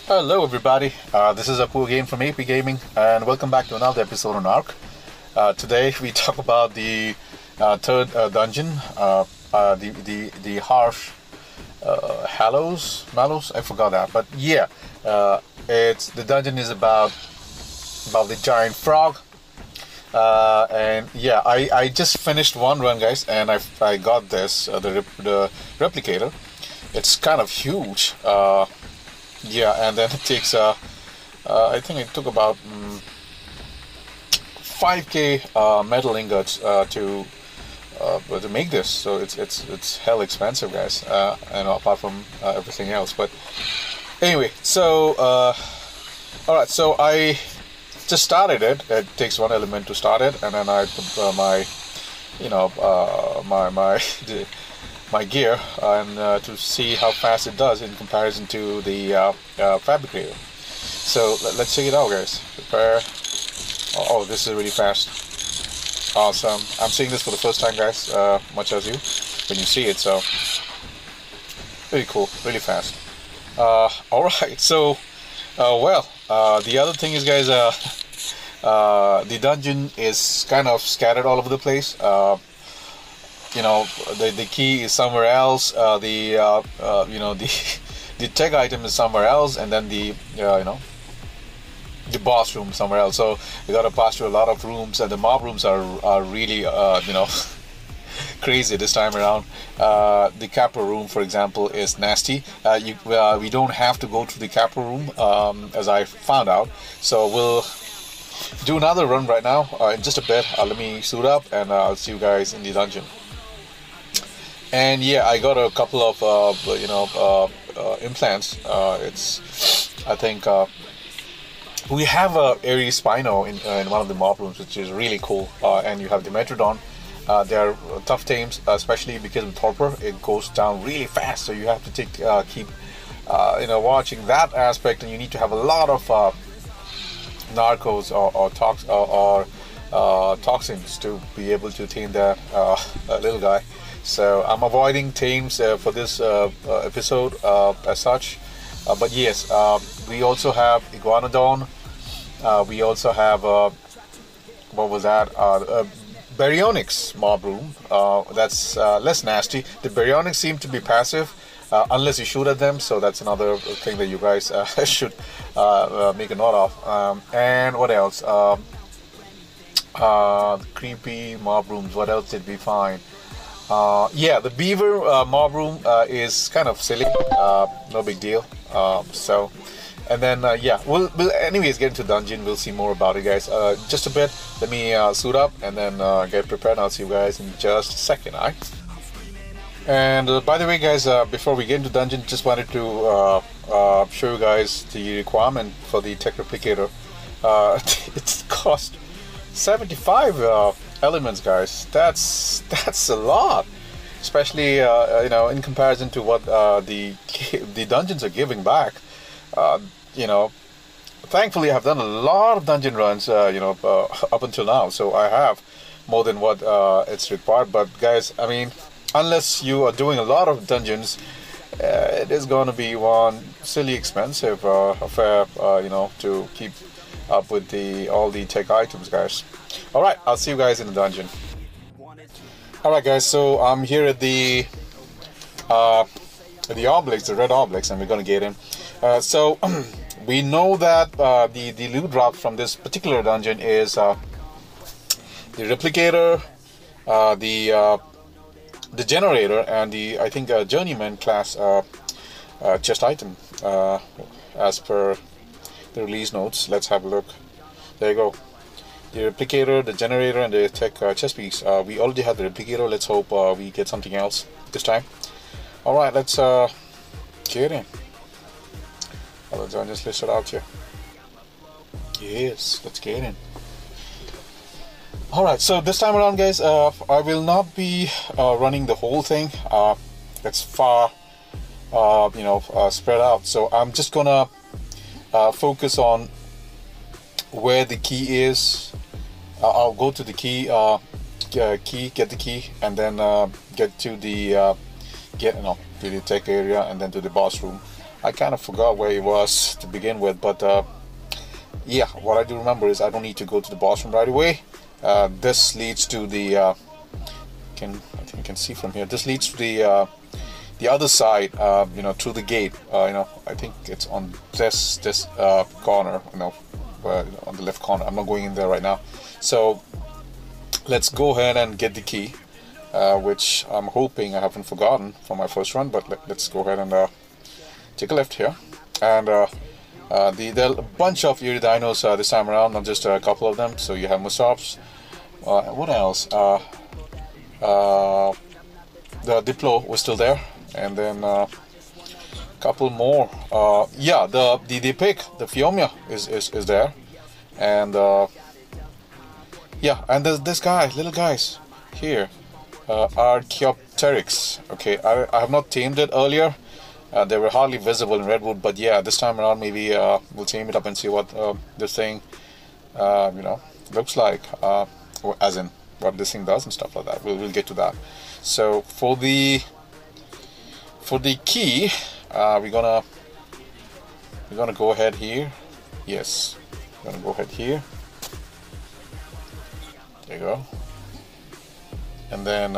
Hello everybody, this is Apu again from AP Gaming and welcome back to another episode on ARC. Today we talk about the third dungeon, the harsh Hallows, I forgot that, but yeah, the dungeon is about the giant frog, and yeah, I just finished one run, guys, and I got this the replicator. It's kind of huge. Yeah, and then it takes I think it took about 5k metal ingots to make this, so it's hell expensive, guys, and apart from everything else. But anyway, so all right, so I just started it. It takes one element to start it, and then I put my gear and to see how fast it does in comparison to the fabricator. So let's check it out, guys. Prepare. Oh, this is really fast. Awesome. I'm seeing this for the first time, guys, much as you when you see it. So really cool, really fast. All right, so the other thing is, guys, the dungeon is kind of scattered all over the place. The key is somewhere else, the tech item is somewhere else, and then the boss room somewhere else. So you gotta pass through a lot of rooms, and the mob rooms are really crazy this time around. The capo room, for example, is nasty. We don't have to go to the capo room, as I found out, so we'll do another run right now in just a bit. Let me suit up, and I'll see you guys in the dungeon. And yeah, I got a couple of implants. I think we have a Ares Spino in one of the mob rooms, which is really cool. And you have the Metrodon. They are tough tames, especially because of Torpor. It goes down really fast, so you have to keep watching that aspect, and you need to have a lot of narcos or toxins to be able to tame that little guy. So I'm avoiding tames for this episode as such, but yes, we also have Iguanodon. We also have what was that? Baryonyx mob room. That's less nasty. The Baryonyx seem to be passive unless you shoot at them. So that's another thing that you guys should make a note of. And what else? Creepy mob rooms. What else did we find? Yeah, the beaver mob room is kind of silly, no big deal. And then yeah, we'll anyways get into dungeon. We'll see more about it, guys. Just a bit. Let me suit up and then get prepared. I'll see you guys in just a second. Alright. And by the way, guys, before we get into dungeon, just wanted to show you guys the requirement for the tech replicator. It's cost 75 elements, guys. That's a lot, especially in comparison to what the dungeons are giving back. Thankfully I've done a lot of dungeon runs up until now, so I have more than what it's required. But guys, I mean, unless you are doing a lot of dungeons, it is going to be one silly expensive affair, to keep up with all the tech items, guys. Alright, I'll see you guys in the dungeon. Alright, guys, so I'm here at the obelisk, the red obelisk, and we're gonna get in. So we know that the loot drop from this particular dungeon is the replicator, the generator, and I think journeyman class chest item, as per the release notes. Let's have a look. There you go. The replicator, the generator, and the tech chest piece. We already have the replicator. Let's hope we get something else this time. Alright, let's get in. Let's just list it out here. Yes, let's get in. Alright, so this time around, guys, I will not be running the whole thing. It's far spread out, so I'm just gonna focus on where the key is. I'll go to the key, get the key, and then get to the to the tech area, and then to the boss room. I kind of forgot where he was to begin with, but yeah, what I do remember is I don't need to go to the boss room right away. This leads to the I think you can see from here. This leads to the other side, you know, through the gate. You know, I think it's on this corner, you know, on the left corner. I'm not going in there right now. So let's go ahead and get the key, which I'm hoping I haven't forgotten from my first run. But let's go ahead and take a left here. And there are a bunch of eerie dinos this time around, not just a couple of them. So you have Musops. What else? The Diplo was still there, and then a couple more. Yeah, the pig, the Fiomia is there, and yeah, and there's this guy, little guys here, Archaeopteryx. Okay, I have not tamed it earlier. They were hardly visible in Redwood, but yeah, this time around maybe we'll tame it up and see what this thing, you know, looks like, as in what this thing does and stuff like that. We'll get to that. So for the key, we're gonna go ahead here. Yes, we're gonna go ahead here. There you go. And then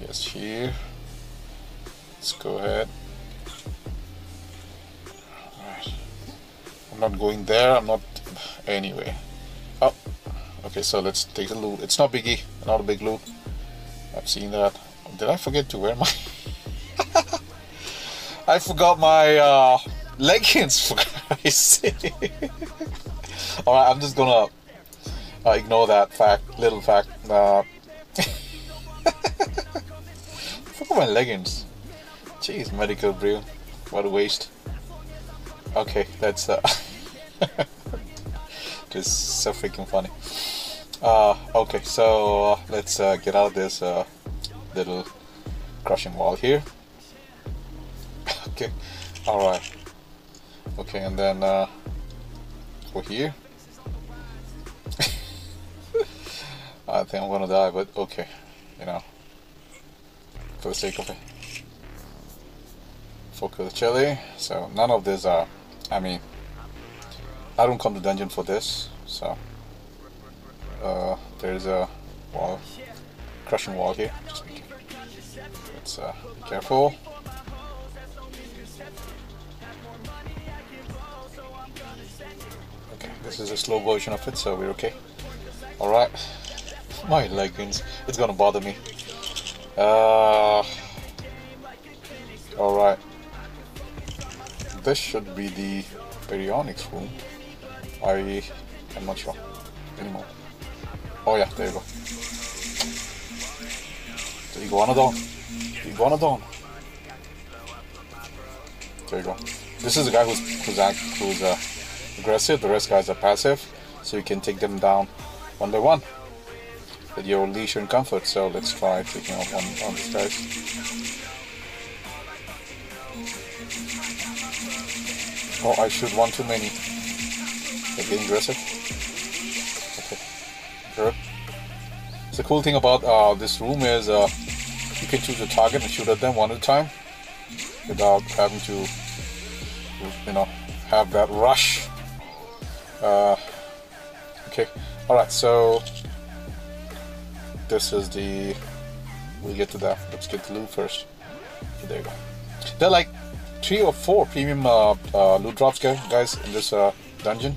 yes, here. Let's go ahead. Alright. I'm not going there. I'm not. Anyway. Oh. Okay, so let's take the loot. It's not biggie, not a big loot. I've seen that. Did I forget to wear my... I forgot my leggings, for Christ's sake. Alright, I'm just gonna ignore that fact, little fact. Forgot my leggings. Jeez, medical brew. What a waste. Okay, that's just so freaking funny. Okay, so let's get out of this little crushing wall here. Okay, alright. Okay, and then over here. I think I'm gonna die, but okay, you know, for the sake of it. Focus chili. So none of this are, I mean, I don't come to dungeon for this, so there's a wall, crushing wall here. Just be let's be careful. Okay, this is a slow version of it, so we're okay. Alright, my leggings, it's gonna bother me. Alright, this should be the Baryonyx room. I'm not sure anymore. Oh yeah, there you go. The Iguanodon. Iguanodon. There you go. This is the guy who's aggressive. The rest guys are passive, so you can take them down one by one at your leisure and comfort. So let's try taking out one of these guys. Oh, I shoot one too many. They're getting aggressive. Okay, good. So the cool thing about this room is you can choose a target and shoot at them one at a time without having to, you know, have that rush. Okay, alright, so this is the, we'll get to that. Let's get the loot first. Okay, there you go. There are like 3 or 4 premium loot drops, guys, in this dungeon.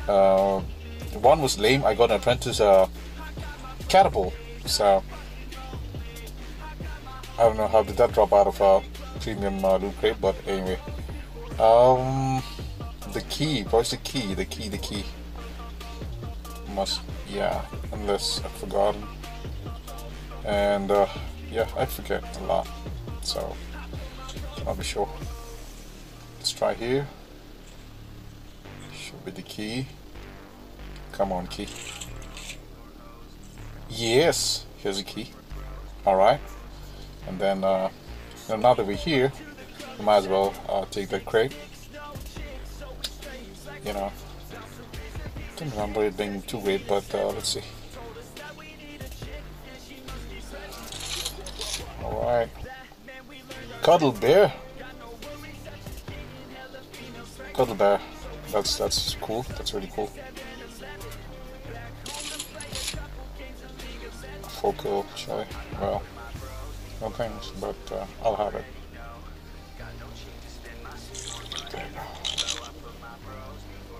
One was lame. I got an apprentice catapult, so I don't know how did that drop out of a premium loot crate, but anyway. The key, where's the key? The key. Must, yeah, unless I've forgotten. And yeah, I forget a lot, so I'll be sure. Let's try here. Should be the key. Come on, key. Yes, here's a key. Alright. And then now that we're here, we might as well take that crate. You know, don't remember it being too great, but let's see. Alright. Cuddle bear. Cuddle bear. That's cool. That's really cool. Focal chili. Well, no thanks, but I'll have it.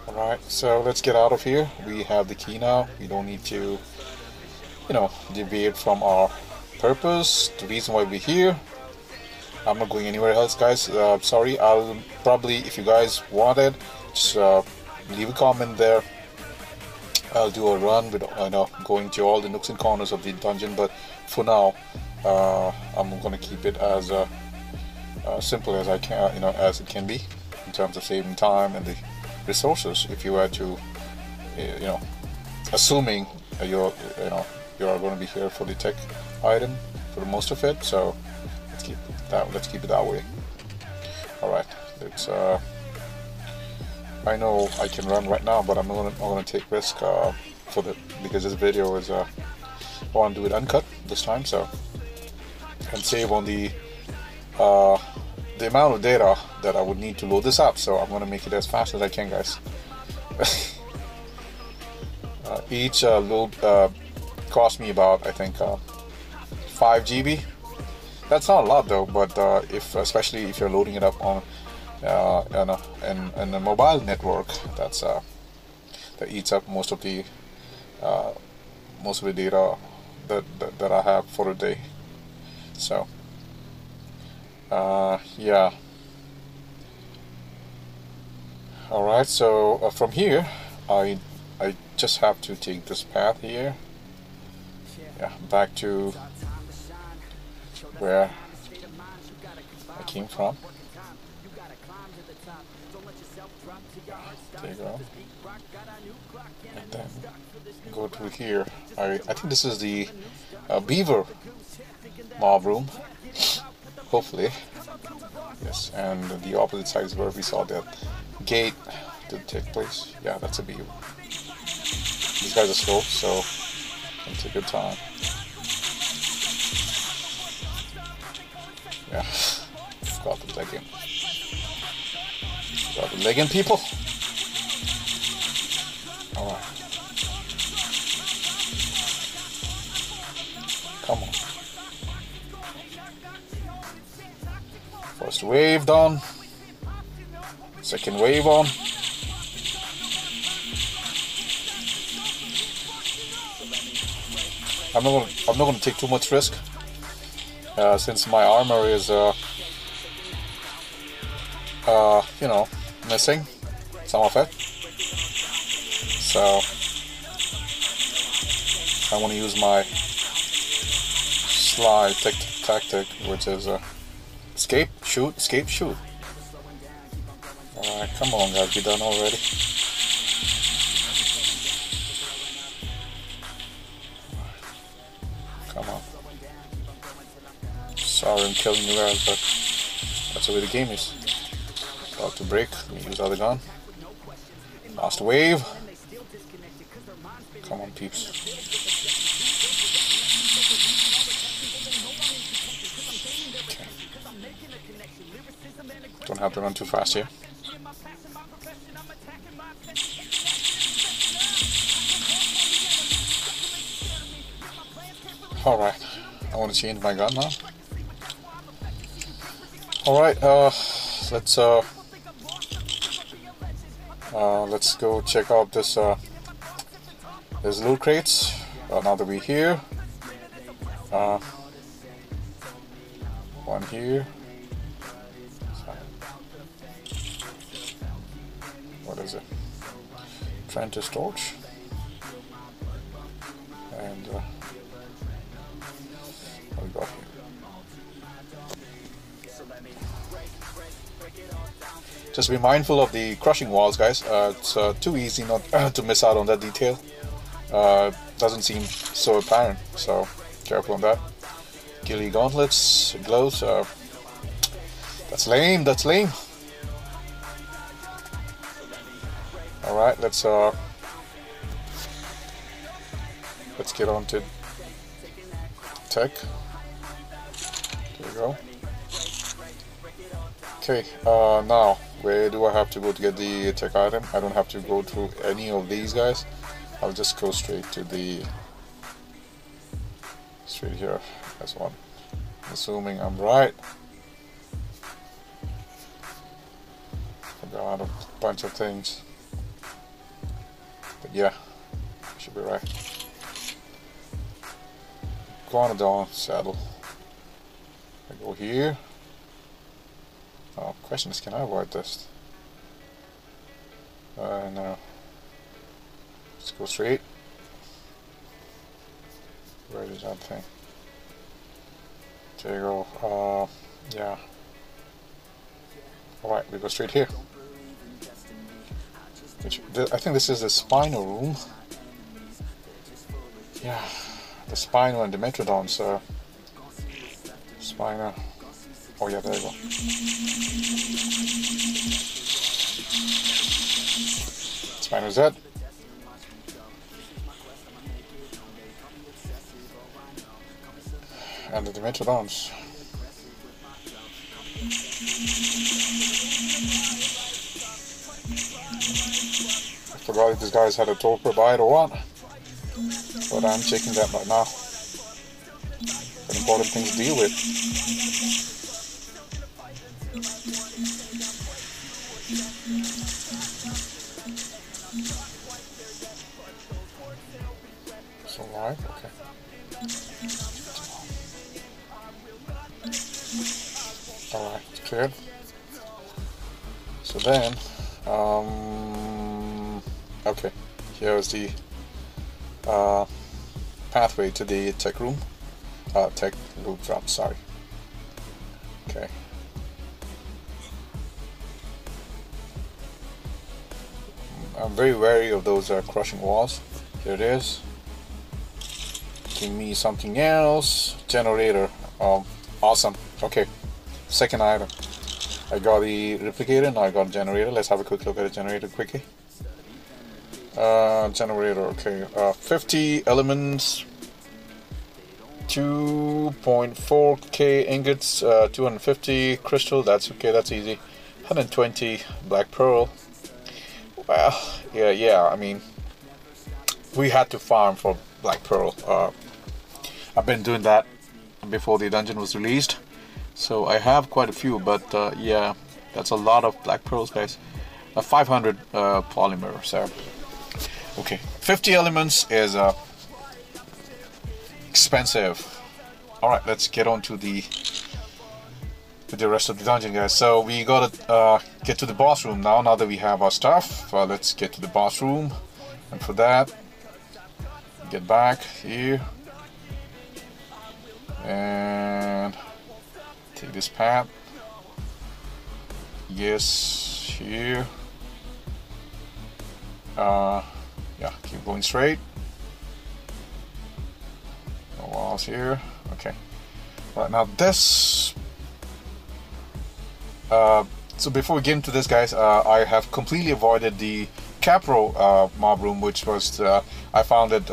Alright, so let's get out of here. We have the key now. We don't need to, you know, deviate from our purpose, the reason why we're here. I'm not going anywhere else, guys. Sorry, I'll probably, if you guys want it, just leave a comment there. I'll do a run with, going to all the nooks and corners of the dungeon, but for now, I'm gonna keep it as simple as I can, as it can be, in terms of saving time and the resources. If you were to, assuming you're going to be here for the tech item for the most of it, so let's keep it that way. All right, let's. I know I can run right now, but I'm not gonna take risk because this video is I want to do it uncut this time, so and save on the amount of data that I would need to load this up. So I'm gonna make it as fast as I can, guys. Each load cost me about, I think, 5 GB. That's not a lot though, but especially if you're loading it up on a mobile network, that eats up most of the data that I have for a day. So yeah. Alright, so from here I just have to take this path here, back to where I came from. There you go. And then go to here. I think this is the beaver mob room, hopefully. Yes, and the opposite side is where we saw that gate to take place. Yeah, that's a beaver. These guys are slow, so take your time. Yeah, got the legging. Got the legging, people. All right. Come on. First wave done. Second wave on. I'm not gonna take too much risk, since my armor is missing some of it. So I want to use my slide tactic, which is escape, shoot, escape, shoot. Alright, come on guys, be done already. Come on. Sorry I'm killing you guys, but that's the way the game is. About to break, let me use other gun. Last wave. Come on peeps. Okay. Don't have to run too fast here. Alright, I want to change my gun now. Alright, let's go check out this there's loot crates now that we're here. One here. What is it? Apprentice torch. And what we got here? Just be mindful of the crushing walls, guys. It's too easy not to miss out on that detail. Doesn't seem so apparent, so careful on that. Ghillie gauntlets, gloves. That's lame. That's lame. All right, let's get on to tech. go. Okay, now, where do I have to go to get the tech item? I don't have to go through any of these guys. I'll just go straight to the... straight here. That's one. Assuming I'm right. Forgot a bunch of things. But yeah, should be right. Iguanodon saddle. I go here. Question is, can I avoid this? No. Let's go straight. Where is that thing? There you go. Yeah. Alright, we go straight here. I think this is the Spino room. Yeah, the Spino and the Metrodon, so... Spino. Oh yeah, there you go. Spino's dead. And the Dimetrodons. I forgot if these guys had a torpor bite or what, but I'm checking that right now. Got important things to deal with. It's alright, okay. Alright, it's cleared. So then, okay, here's the pathway to the tech room. Tech loop drop, sorry. Okay. I'm very wary of those crushing walls. Here it is. Give me something else. Generator. Awesome. Okay. Second item. I got the replicator, now I got a generator. Let's have a quick look at the generator quickly. Generator, okay. 50 elements, 2.4k ingots, 250 crystal, that's okay, that's easy. 120 black pearl. Well, yeah, I mean, we had to farm for black pearl. I've been doing that before the dungeon was released. So I have quite a few, but yeah, that's a lot of black pearls, guys. 500 polymer, so okay. 50 elements is expensive. All right, let's get on to the rest of the dungeon, guys. So we gotta get to the boss room now. Now that we have our stuff, let's get to the boss room, and for that, get back here and take this path. Yes, here. Yeah, keep going straight. No walls here. Okay. Right now this. So before we get into this, guys, I have completely avoided the Capro mob room, which was I found it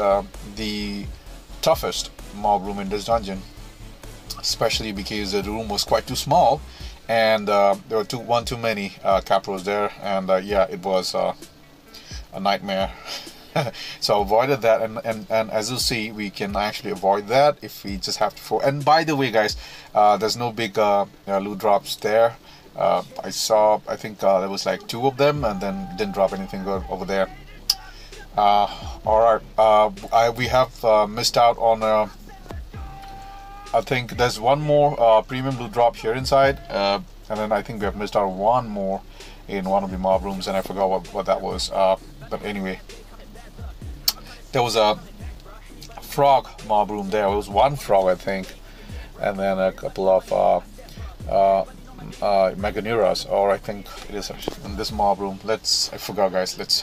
the toughest mob room in this dungeon. Especially because the room was quite too small, and there were one too many capros there, and yeah, it was a nightmare. So I avoided that, and as you see, we can actually avoid that if we just have to. And by the way, guys, there's no big loot drops there. I think there was like 2 of them, and then didn't drop anything good over there. All right, we have missed out on. I think there's one more premium blue drop here inside, and then I think we have missed out one more in one of the mob rooms, and I forgot what that was. But anyway, there was a frog mob room there. It was one frog, I think, and then a couple of Meganuras, or I think it is in this mob room. I forgot, guys. Let's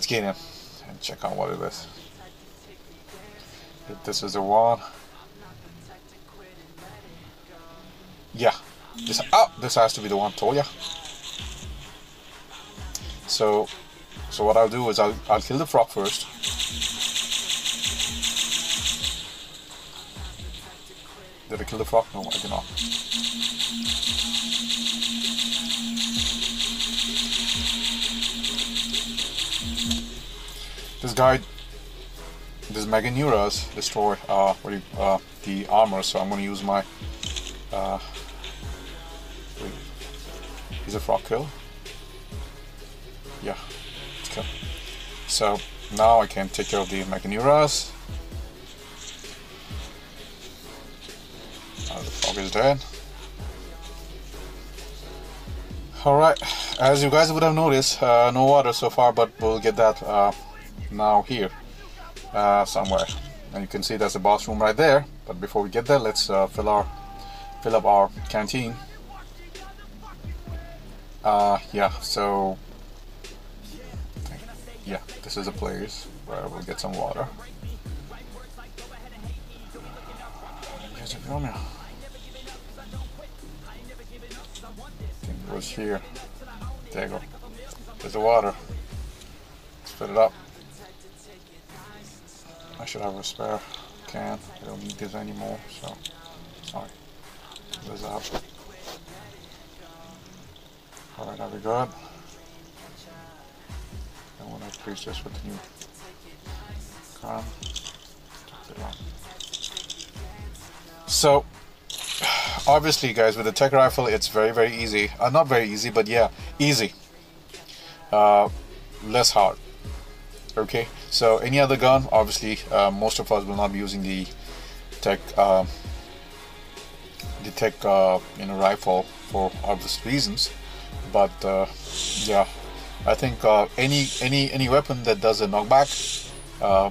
get in and check out what it is. If this is the one. Yeah, this has to be the one, told ya. So what I'll do is I'll kill the frog first. Did I kill the frog? No, I did not. This guy, this Meganuras destroy the armor, so I'm going to use my he's a frog kill. Yeah, let's kill. So now I can take care of the Meganuras. The frog is dead. Alright, as you guys would have noticed, no water so far, but we'll get that now here somewhere. And you can see there's a boss room right there. But before we get there, let's fill up our canteen. Yeah, so yeah, this is a place where we'll get some water. Where's it from here? I think it was here. There you go. There's the water. Let's fill it up. I should have a spare can. I don't need this anymore, so sorry. There's that. Alright, are we good? I want to increase this with the new can. So, obviously guys, with the tech rifle it's very easy. Not very easy, but yeah, easy. Less hard. Okay, so any other gun, obviously most of us will not be using the tech rifle for obvious reasons. But yeah, I think any weapon that does a knockback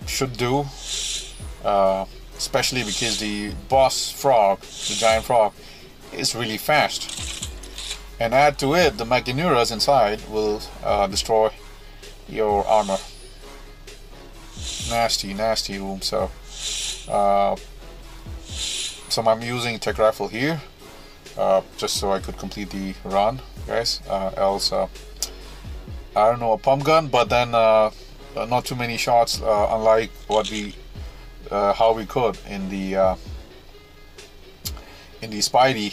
should do, especially because the boss frog, the giant frog, is really fast. And add to it, the Meganuras inside will destroy your armor. Nasty room. So I'm using tech rifle here just so I could complete the run, guys. Else I don't know, a pump gun, but then not too many shots, unlike what we how we could in the Spidey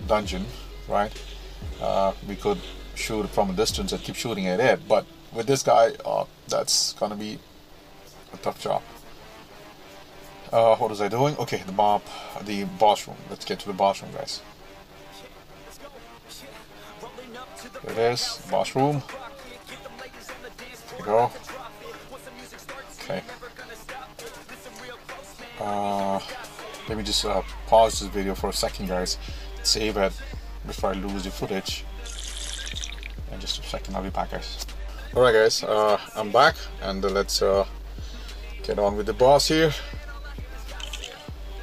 dungeon, right? We could shoot from a distance and keep shooting at it, but with this guy that's gonna be a tough job. What was I doing? Okay, the boss room. Let's get to the boss room, guys. There it is, boss room. There we go. Okay. Let me just pause this video for a second, guys. Save it before I lose the footage. In just a second, I'll be back, guys. Alright, guys, I'm back, and let's get on with the boss here.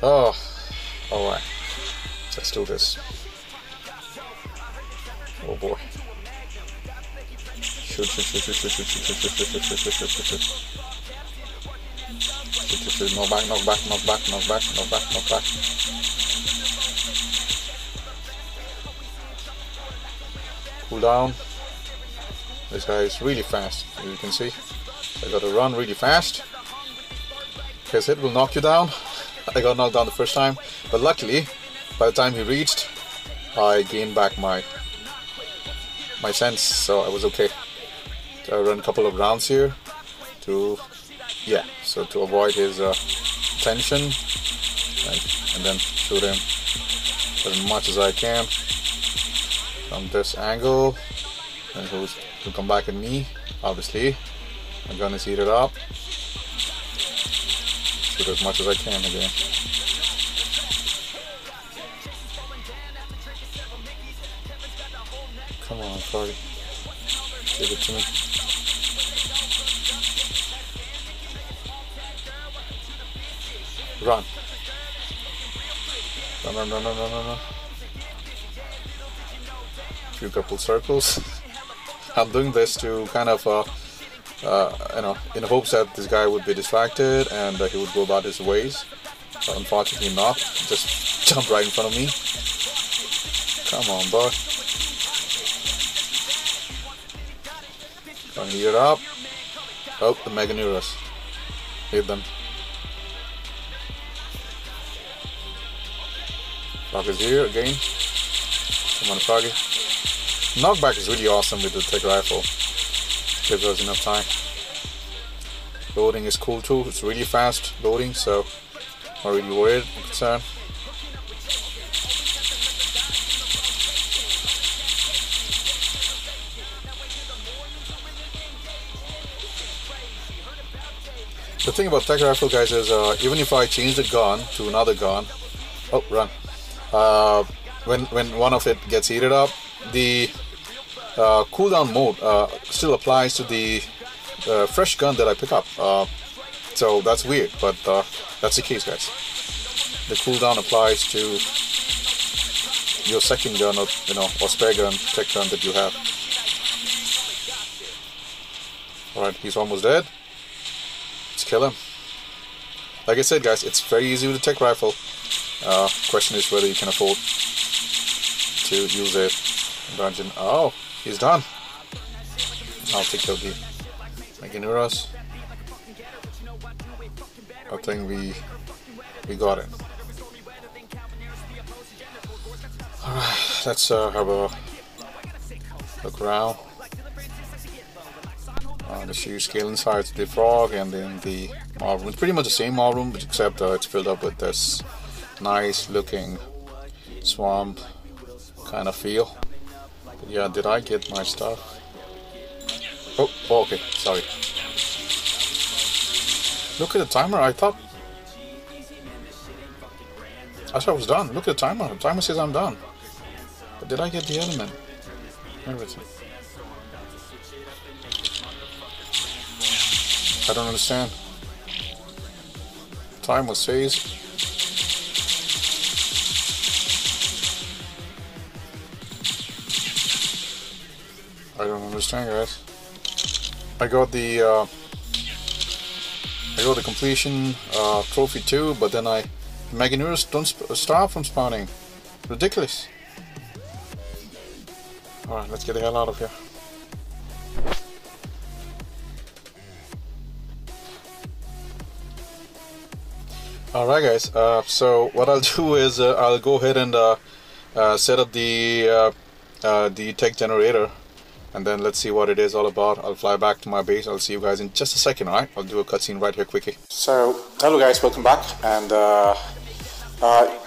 Oh, alright. Let's do this. Oh boy. Shoot. Knock back. Cool down. This guy is really fast, as you can see. I gotta run really fast, because it will knock you down. I got knocked down the first time, but luckily, by the time he reached, I gained back my sense, so I was okay. So I ran a couple of rounds here to avoid his attention, and then shoot him as much as I can from this angle. And he'll come back at me. Obviously, my gun is heated up. Shoot as much as I can again. Come on, Cardi. Give it to me. Run. Run. Few couple circles. I'm doing this to kind of, in hopes that this guy would be distracted and he would go about his ways. But unfortunately not. Just jump right in front of me. Come on, boy. Gonna heat it up. Oh, the Meganuras. Hit them. Frog is here again. Come on, Froggy. Knockback is really awesome with the tech rifle. Gives us enough time. Loading is cool too. It's really fast loading, so not really worried or concerned. The thing about tech rifle, guys, is even if I change the gun to another gun, oh run, when one of it gets heated up, the cooldown mode still applies to the fresh gun that I pick up. So that's weird, but that's the case, guys. The cooldown applies to your second gun, or or spare gun, tech gun that you have. All right, he's almost dead. Let's kill him. Like I said, guys, it's very easy with a tech rifle. Question is whether you can afford to use it in dungeon. Oh, he's done. I'll take care of the Meganuras. I think we got it. Alright, let's have a look around. The sheer scale inside the frog, and then the mob room. It's pretty much the same mob room, except it's filled up with this nice looking swamp kind of feel. But yeah, did I get my stuff? Oh, okay, sorry. Look at the timer. I thought I was done. Look at the timer. The timer says I'm done. But did I get the element? Everything. I don't understand. Timer says I don't understand, guys. I got the completion trophy too, but then Meganuras don't stop from spawning. Ridiculous. Alright, let's get the hell out of here. Alright, guys, so what I'll do is I'll go ahead and set up the tech generator, and then let's see what it is all about. I'll fly back to my base. I'll see you guys in just a second. Alright, I'll do a cutscene right here quickly. So hello guys, welcome back, and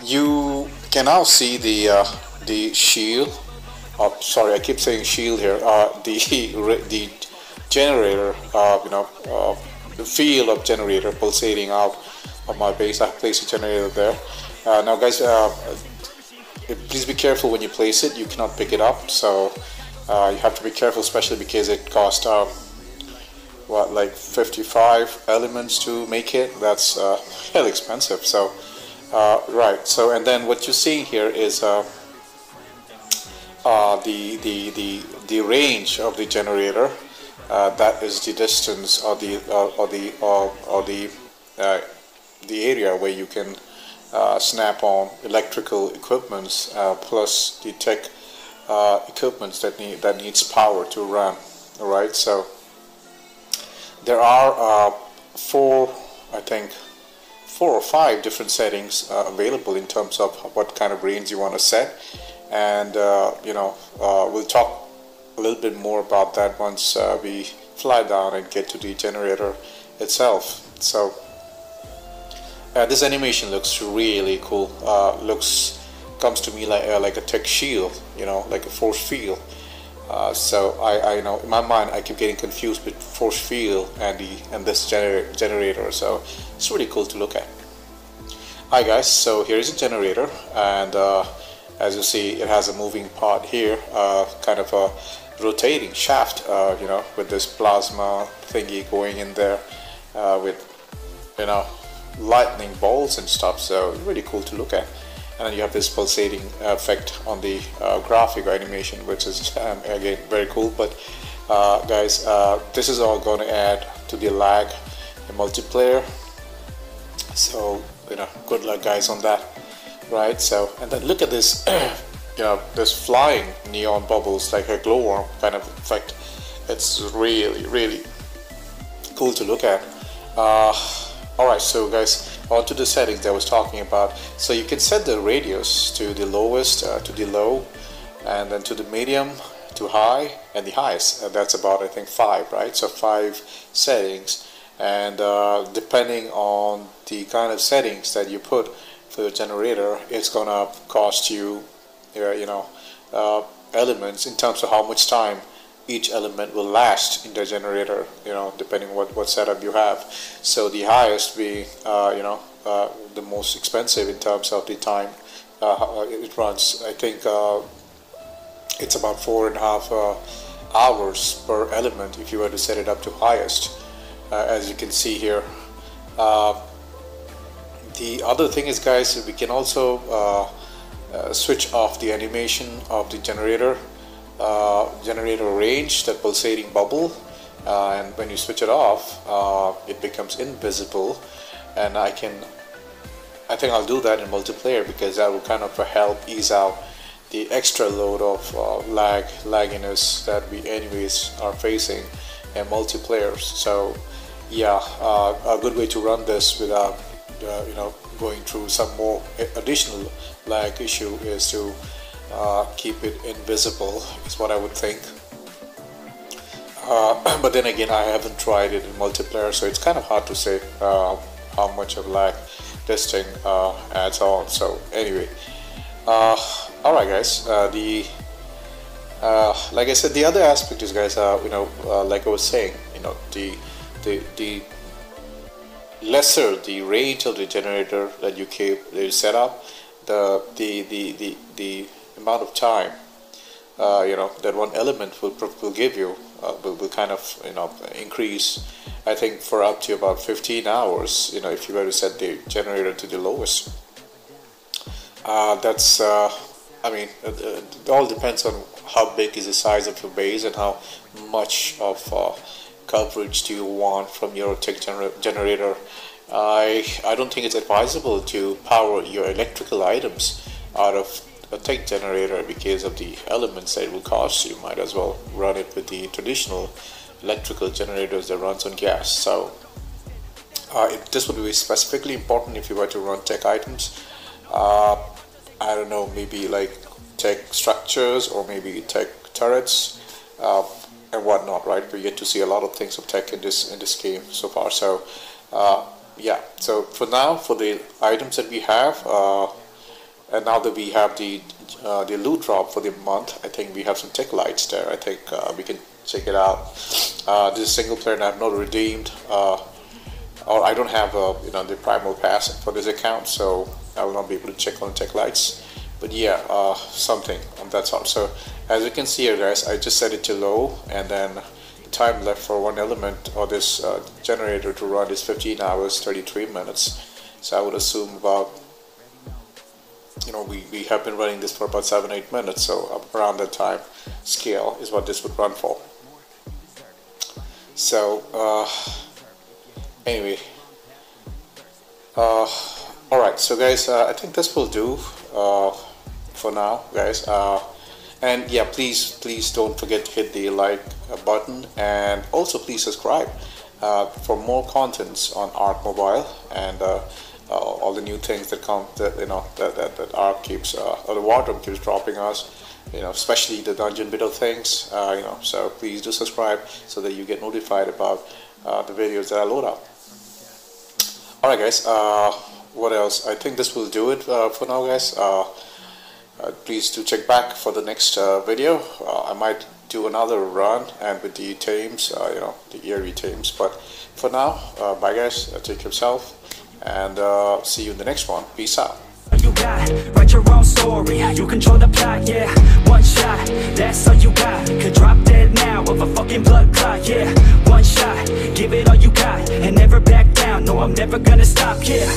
you can now see the shield. Sorry, I keep saying shield here. The generator, the field of generator pulsating out of my base. I placed a generator there. Now guys, please be careful when you place it. You cannot pick it up, so you have to be careful, especially because it costs what, like 55 elements to make it. That's hell expensive. So right, so and then what you're seeing here is the range of the generator. That is the distance or the area where you can snap on electrical equipments plus the tech equipments that needs power to run. All right, so there are I think four or five different settings available in terms of what kind of range you want to set, and we'll talk a little bit more about that once we fly down and get to the generator itself. So this animation looks really cool. Comes to me like a tech shield, like a force field. So I know in my mind I keep getting confused with force field and this generator. So it's really cool to look at. Hi guys, so here is a generator, and as you see, it has a moving part here, kind of a rotating shaft, with this plasma thingy going in there, with lightning bolts and stuff. So really cool to look at. And then you have this pulsating effect on the graphic or animation, which is again very cool. But guys, this is all going to add to the lag in multiplayer. So good luck guys on that. Right, so and then look at this this flying neon bubbles, like a glowworm kind of effect. It's really cool to look at. Alright, so guys, onto the settings that I was talking about. So you can set the radius to the lowest, to the low, and then to the medium, to high, and the highest. And that's about, I think, 5, right? So 5 settings, and depending on the kind of settings that you put for the generator, it's gonna cost you, elements in terms of how much time each element will last in the generator, depending on what setup you have. So the highest being, the most expensive in terms of the time it runs. I think it's about 4.5 hours per element if you were to set it up to highest, as you can see here. The other thing is, guys, we can also switch off the animation of the generator range, that pulsating bubble, and when you switch it off, it becomes invisible. And I think I'll do that in multiplayer, because that will kind of help ease out the extra load of lagginess that we anyways are facing in multiplayer. So yeah, a good way to run this without going through some more additional lag issue is to keep it invisible, is what I would think. But then again, I haven't tried it in multiplayer, so it's kind of hard to say how much of lag this thing adds on. So anyway, alright guys, like I said, the other aspect is, guys, like I was saying, the lesser the range of the generator that you set up, the amount of time that one element will give you will kind of increase. I think for up to about 15 hours, if you were to set the generator to the lowest. That's I mean, it all depends on how big is the size of your base and how much of coverage do you want from your tech generator. I don't think it's advisable to power your electrical items out of a tech generator because of the elements that it will cost. You might as well run it with the traditional electrical generators that runs on gas. So this would be specifically important if you were to run tech items. I don't know, maybe like tech structures or maybe tech turrets and whatnot, right? We get to see a lot of things of tech in this game so far. So yeah, so for now, for the items that we have, and now that we have the loot drop for the month, I think we have some tech lights there. I think we can check it out. This is single player, and I have not redeemed, or I don't have the primal pass for this account, so I will not be able to check on tech lights. But yeah, something on that sort. So as you can see here, guys, I just set it to low, and then the time left for one element or this generator to run is 15 hours 33 minutes. So I would assume about, we have been running this for about 7-8 minutes, so around that time scale is what this would run for. So anyway, alright, so guys, I think this will do for now, guys, and yeah, please don't forget to hit the like button, and also please subscribe for more contents on Ark Mobile and all the new things that come, that Ark keeps, or the Wardroom keeps dropping us, especially the dungeon bit of things, so please do subscribe so that you get notified about the videos that I load up. Alright guys, what else? I think this will do it for now, guys. Please do check back for the next video. I might do another run and with the tames, the eerie tames, but for now, bye guys, take care of yourself, and see you in the next one. Peace out. You got, write your own story, you control the plot, yeah. One shot, that's all you got. Could drop dead now of a fucking blood clot, yeah. One shot, give it all you got, and never back down, no, I'm never gonna stop, yeah.